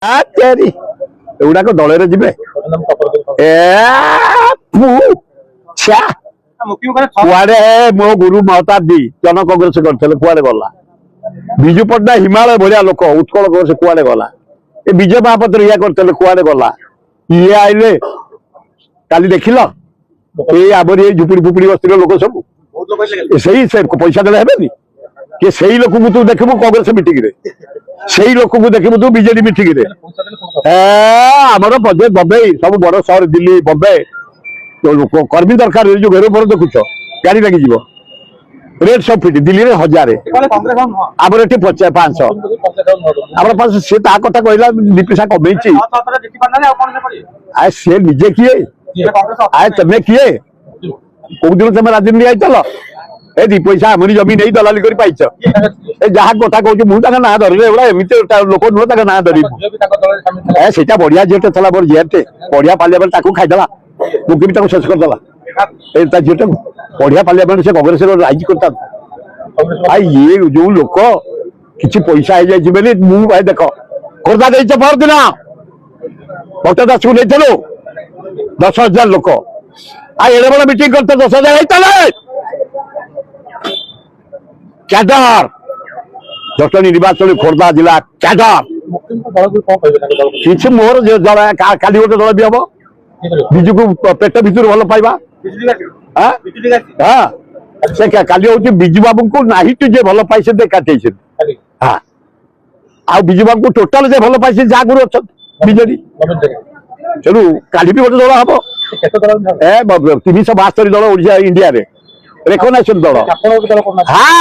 एगुड़ाक दल जी कुआडे मो गुरु महताब्दी जन कांग्रेस करते कुआडे गला विजु पट्टनायक हिमालय भाया लोक उत्कल कांग्रेस कुआडे गला ए विजय महापात्र या करते कुआडे गला ये आइले काली देखिल ये आमर ये झुपुड़ी फुपुड़ी बस्ती लोक सब से पैसा देले हेबेनी कि सही लोक तू देखबू कांग्रेस मीटिंग रे सही लोक देखबू तू बीजेडी मीटिंग रे आमर बजेट बम्बे सब बड़ सहर दिल्ली बम्बे कर्मी दरकार जो घेर पर देखुच गाड़ी लगी जीव रेट सब फिट दिल्ली में 1000 आमर ये 500 आम 500 सी कथा कहला दीपिशा कमे सी निजे किए आए तुम्हें किए कौ दिन तुम राजनीति आई चल ए दी पैसा आमरी जमी नहीं दलाली कर पाइछ ए जहाँ कथा कहूँ मुझे ना धरले एमती लोक नुह ना धर से बढ़िया झीटे था मोर झीटे बढ़िया पार्लियामेंट खाईदेला मुझे भी शेष करदेला झीटे बढ़िया पार्लियामेंट से कांग्रेस राइज करता भाई ये जो लोक कि पैसा हो जाए भाई देख खोर्धा दे परदिन भक्त दास को नहीं चलो 10,000 लोक एड़े बड़ मीटिंग करते 10,000 कैडर जटनी निर्वाचन खोर्धा जिला कैडर कि मोर दल काली गोटे दल भी हम विजु को पेट भितर भल पाइबा से काली हूँ विजु बाबू को ना जे भल पाई काटे हाँ आ विजु बाबू को टोटाल जे भल पाई जहाँ गुरु अच्छा बीजेडी तेणु काली भी गोटे दल हम 372 दल ओडिशा इंडिया रे रेकग्नाइजेशन दल हाँ।